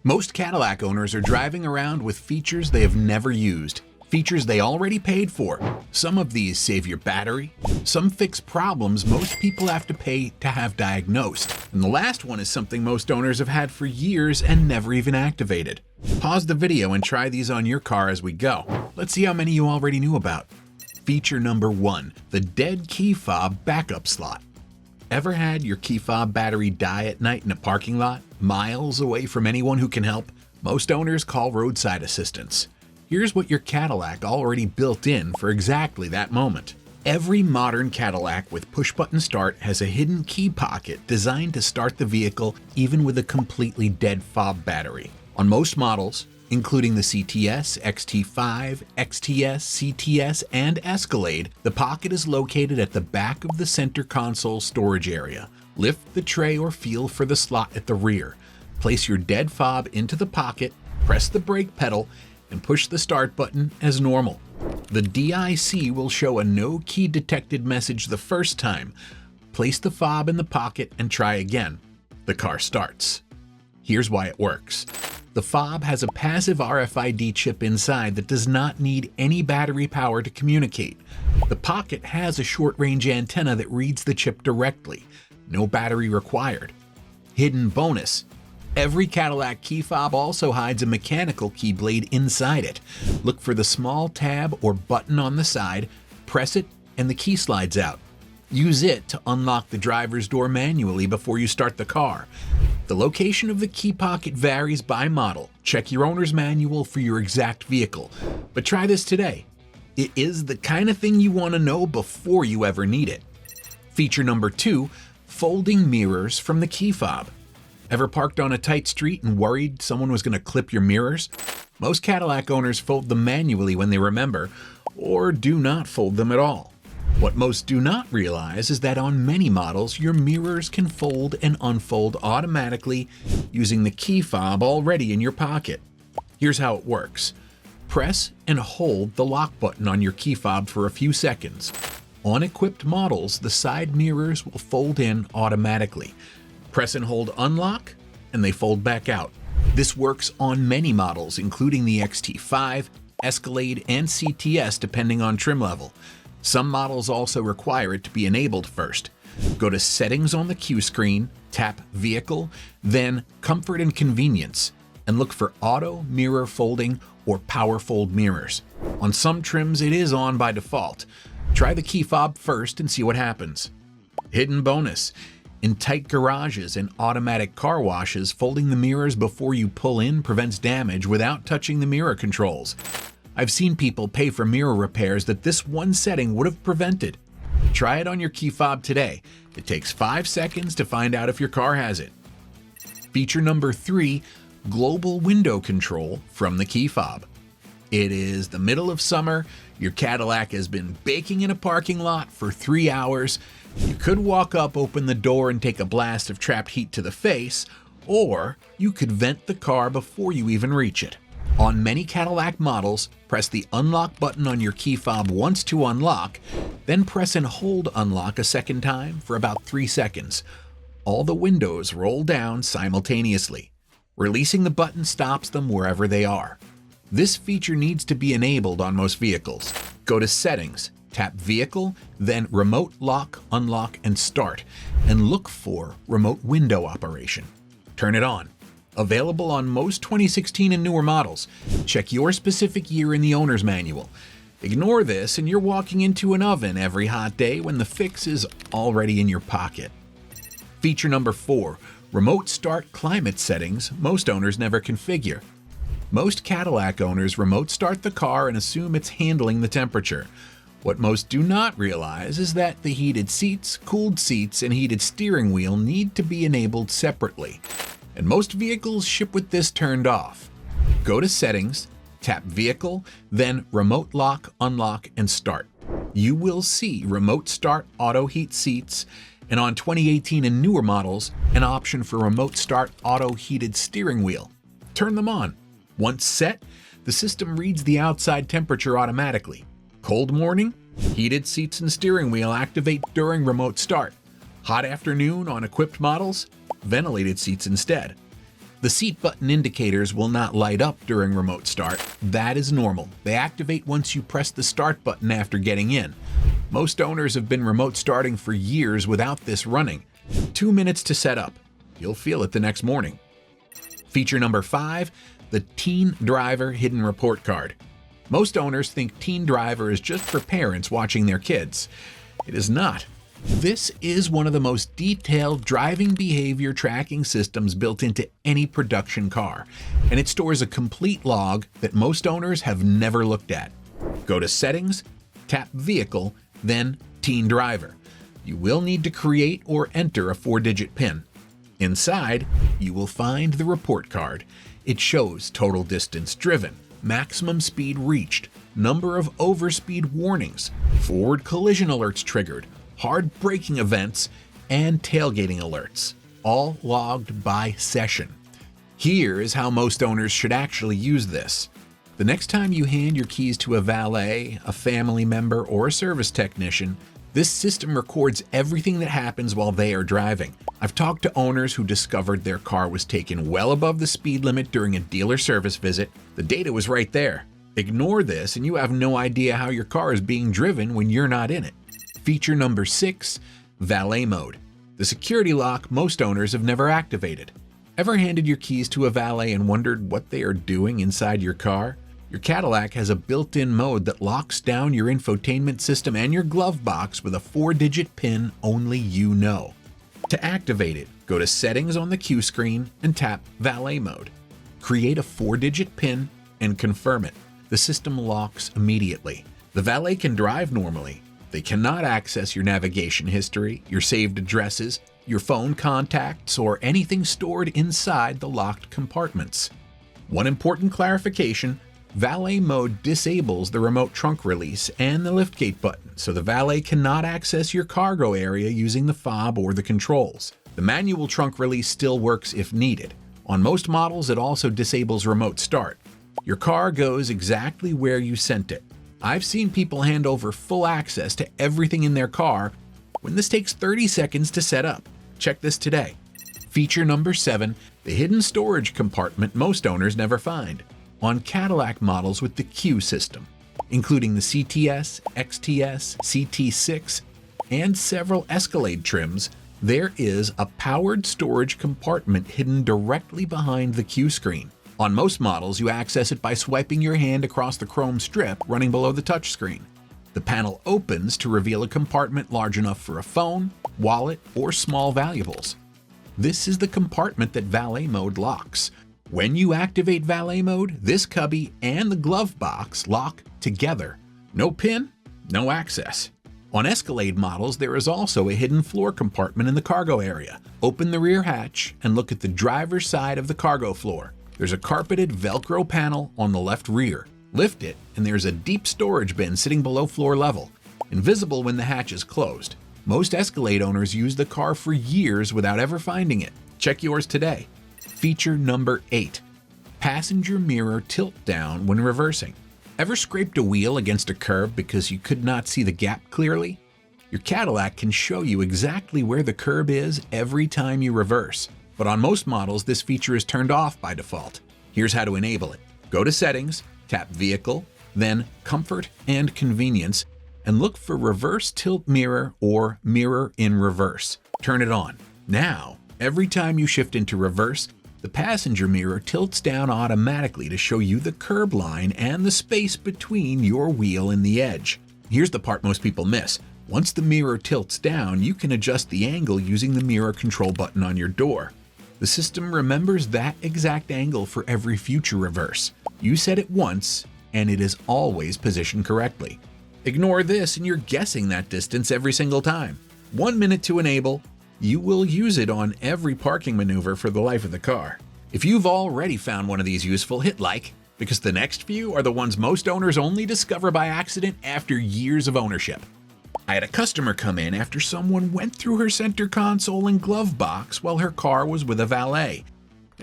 Most Cadillac owners are driving around with features they have never used, features they already paid for. Some of these save your battery, some fix problems most people have to pay to have diagnosed, and the last one is something most owners have had for years and never even activated. Pause the video and try these on your car as we go. Let's see how many you already knew about. Feature number 1, the dead key fob backup slot. Ever had your key fob battery die at night in a parking lot, miles away from anyone who can help? Most owners call roadside assistance. Here's what your Cadillac already built in for exactly that moment. Every modern Cadillac with push-button start has a hidden key pocket designed to start the vehicle even with a completely dead fob battery. On most models, including the CTS, XT5, XTS, CTS, and Escalade, the pocket is located at the back of the center console storage area. Lift the tray or feel for the slot at the rear. Place your dead fob into the pocket, press the brake pedal, and push the start button as normal. The DIC will show a no key detected message the first time. Place the fob in the pocket and try again. The car starts. Here's why it works. The fob has a passive RFID chip inside that does not need any battery power to communicate. The pocket has a short-range antenna that reads the chip directly. No battery required. Hidden bonus: every Cadillac key fob also hides a mechanical key blade inside it. Look for the small tab or button on the side, press it, and the key slides out. Use it to unlock the driver's door manually before you start the car. The location of the key pocket varies by model. Check your owner's manual for your exact vehicle. But try this today. It is the kind of thing you want to know before you ever need it. Feature number 2, folding mirrors from the key fob. Ever parked on a tight street and worried someone was going to clip your mirrors? Most Cadillac owners fold them manually when they remember, or do not fold them at all. What most do not realize is that on many models, your mirrors can fold and unfold automatically using the key fob already in your pocket. Here's how it works. Press and hold the lock button on your key fob for a few seconds. On equipped models, the side mirrors will fold in automatically. Press and hold unlock, and they fold back out. This works on many models, including the XT5, Escalade, and CTS, depending on trim level. Some models also require it to be enabled first. Go to Settings on the Q screen, tap Vehicle, then Comfort and Convenience, and look for Auto Mirror Folding or Power Fold Mirrors. On some trims, it is on by default. Try the key fob first and see what happens. Hidden bonus: in tight garages and automatic car washes, folding the mirrors before you pull in prevents damage without touching the mirror controls. I've seen people pay for mirror repairs that this one setting would have prevented. Try it on your key fob today. It takes 5 seconds to find out if your car has it. Feature number 3, global window control from the key fob. It is the middle of summer. Your Cadillac has been baking in a parking lot for 3 hours. You could walk up, open the door, and take a blast of trapped heat to the face, or you could vent the car before you even reach it. On many Cadillac models, press the unlock button on your key fob once to unlock, then press and hold unlock a second time for about 3 seconds. All the windows roll down simultaneously. Releasing the button stops them wherever they are. This feature needs to be enabled on most vehicles. Go to Settings, tap Vehicle, then Remote Lock, Unlock, and Start, and look for Remote Window Operation. Turn it on. Available on most 2016 and newer models. Check your specific year in the owner's manual. Ignore this and you're walking into an oven every hot day when the fix is already in your pocket. Feature number 4, remote start climate settings most owners never configure. Most Cadillac owners remote start the car and assume it's handling the temperature. What most do not realize is that the heated seats, cooled seats, and heated steering wheel need to be enabled separately. And most vehicles ship with this turned off. Go to Settings, tap Vehicle, then Remote Lock, Unlock, and Start. You will see Remote Start Auto Heat Seats, and on 2018 and newer models, an option for Remote Start Auto Heated Steering Wheel. Turn them on. Once set, the system reads the outside temperature automatically. Cold morning, heated seats and steering wheel activate during remote start. Hot afternoon on equipped models, ventilated seats instead. The seat button indicators will not light up during remote start. That is normal. They activate once you press the start button after getting in. Most owners have been remote starting for years without this running. 2 minutes to set up. You'll feel it the next morning. Feature number 5, the Teen Driver Hidden Report Card. Most owners think Teen Driver is just for parents watching their kids. It is not. This is one of the most detailed driving behavior tracking systems built into any production car, and it stores a complete log that most owners have never looked at. Go to Settings, tap Vehicle, then Teen Driver. You will need to create or enter a 4-digit PIN. Inside, you will find the report card. It shows total distance driven, maximum speed reached, number of overspeed warnings, forward collision alerts triggered, hard braking events, and tailgating alerts, all logged by session. Here is how most owners should actually use this. The next time you hand your keys to a valet, a family member, or a service technician, this system records everything that happens while they are driving. I've talked to owners who discovered their car was taken well above the speed limit during a dealer service visit. The data was right there. Ignore this and you have no idea how your car is being driven when you're not in it. Feature number 6, Valet Mode. The security lock most owners have never activated. Ever handed your keys to a valet and wondered what they are doing inside your car? Your Cadillac has a built-in mode that locks down your infotainment system and your glove box with a 4-digit PIN only you know. To activate it, go to Settings on the Q screen and tap Valet Mode. Create a 4-digit PIN and confirm it. The system locks immediately. The valet can drive normally. They cannot access your navigation history, your saved addresses, your phone contacts, or anything stored inside the locked compartments. One important clarification: Valet Mode disables the remote trunk release and the liftgate button, so the valet cannot access your cargo area using the fob or the controls. The manual trunk release still works if needed. On most models, it also disables remote start. Your car goes exactly where you sent it. I've seen people hand over full access to everything in their car when this takes 30 seconds to set up. Check this today. Feature number 7, the hidden storage compartment most owners never find. On Cadillac models with the Q system, including the CTS, XTS, CT6, and several Escalade trims, there is a powered storage compartment hidden directly behind the Q screen. On most models, you access it by swiping your hand across the chrome strip running below the touchscreen. The panel opens to reveal a compartment large enough for a phone, wallet, or small valuables. This is the compartment that Valet Mode locks. When you activate Valet Mode, this cubby and the glove box lock together. No PIN, no access. On Escalade models, there is also a hidden floor compartment in the cargo area. Open the rear hatch and look at the driver's side of the cargo floor. There's a carpeted Velcro panel on the left rear. Lift it, and there's a deep storage bin sitting below floor level, invisible when the hatch is closed. Most Escalade owners use the car for years without ever finding it. Check yours today. Feature number 8, passenger mirror tilt down when reversing. Ever scraped a wheel against a curb because you could not see the gap clearly? Your Cadillac can show you exactly where the curb is every time you reverse. But on most models, this feature is turned off by default. Here's how to enable it. Go to Settings, tap Vehicle, then Comfort and Convenience, and look for Reverse Tilt Mirror or Mirror in Reverse. Turn it on. Now, every time you shift into reverse, the passenger mirror tilts down automatically to show you the curb line and the space between your wheel and the edge. Here's the part most people miss. Once the mirror tilts down, you can adjust the angle using the mirror control button on your door. The system remembers that exact angle for every future reverse. You set it once, and it is always positioned correctly. Ignore this and you're guessing that distance every single time. 1 minute to enable. You will use it on every parking maneuver for the life of the car. If you've already found one of these useful, hit like, because the next few are the ones most owners only discover by accident after years of ownership. I had a customer come in after someone went through her center console and glove box while her car was with a valet.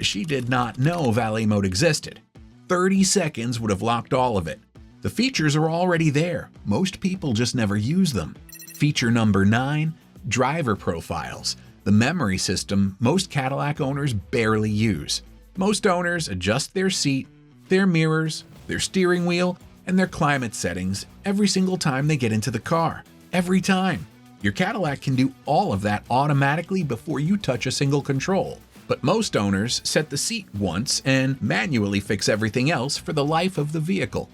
She did not know Valet Mode existed. 30 seconds would have locked all of it. The features are already there. Most people just never use them. Feature number 9, driver profiles. The memory system most Cadillac owners barely use. Most owners adjust their seat, their mirrors, their steering wheel, and their climate settings every single time they get into the car. Every time. Your Cadillac can do all of that automatically before you touch a single control. But most owners set the seat once and manually fix everything else for the life of the vehicle.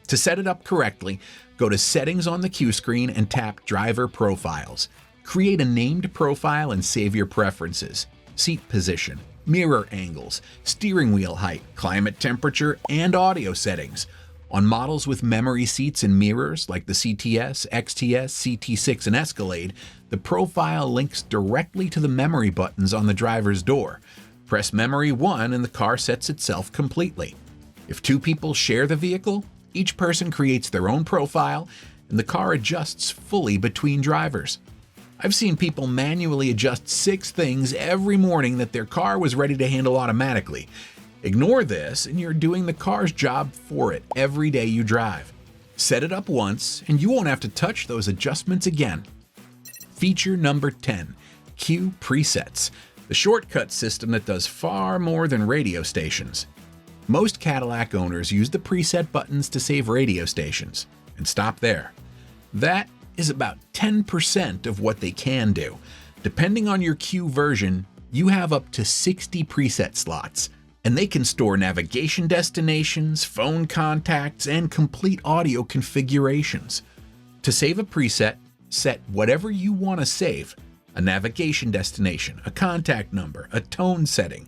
To set it up correctly, go to Settings on the Q screen and tap Driver Profiles. Create a named profile and save your preferences: seat position, mirror angles, steering wheel height, climate temperature, and audio settings. On models with memory seats and mirrors like the CTS, XTS, CT6, and Escalade, the profile links directly to the memory buttons on the driver's door. Press Memory 1 and the car sets itself completely. If two people share the vehicle, each person creates their own profile and the car adjusts fully between drivers. I've seen people manually adjust 6 things every morning that their car was ready to handle automatically. Ignore this and you're doing the car's job for it every day you drive. Set it up once and you won't have to touch those adjustments again. Feature number 10, Q Presets, the shortcut system that does far more than radio stations. Most Cadillac owners use the preset buttons to save radio stations, and stop there. That is about 10% of what they can do. Depending on your Q version, you have up to 60 preset slots, and they can store navigation destinations, phone contacts, and complete audio configurations. To save a preset, set whatever you want to save: a navigation destination, a contact number, a tone setting.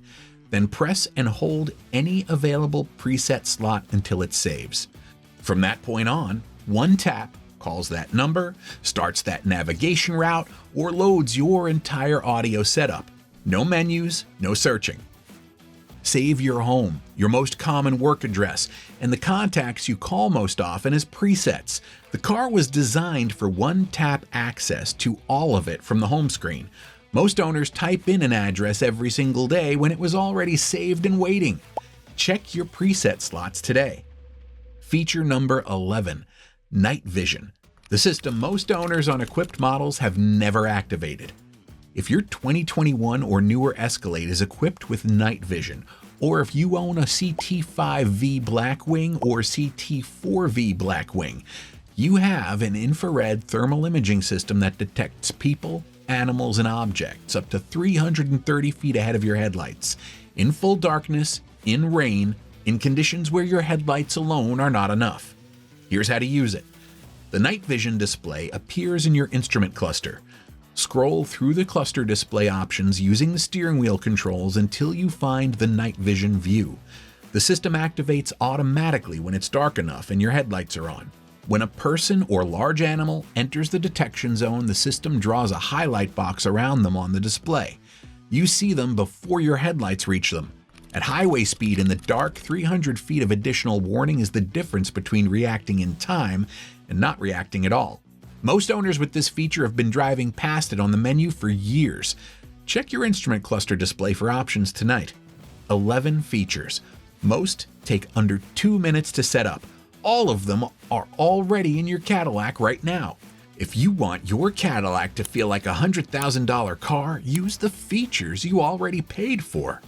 Then press and hold any available preset slot until it saves. From that point on, one tap calls that number, starts that navigation route, or loads your entire audio setup. No menus, no searching. Save your home, your most common work address, and the contacts you call most often as presets. The car was designed for one-tap access to all of it from the home screen. Most owners type in an address every single day when it was already saved and waiting. Check your preset slots today. Feature number 11, Night Vision, the system most owners on equipped models have never activated. If your 2021 or newer Escalade is equipped with night vision, or if you own a CT5V Blackwing or CT4V Blackwing, you have an infrared thermal imaging system that detects people, animals, and objects up to 330 feet ahead of your headlights, in full darkness, in rain, in conditions where your headlights alone are not enough. Here's how to use it. The night vision display appears in your instrument cluster. Scroll through the cluster display options using the steering wheel controls until you find the night vision view. The system activates automatically when it's dark enough and your headlights are on. When a person or large animal enters the detection zone, the system draws a highlight box around them on the display. You see them before your headlights reach them. At highway speed in the dark, 300 feet of additional warning is the difference between reacting in time and not reacting at all. Most owners with this feature have been driving past it on the menu for years. Check your instrument cluster display for options tonight. 11 features. Most take under 2 minutes to set up. All of them are already in your Cadillac right now. If you want your Cadillac to feel like a $100,000 car, use the features you already paid for.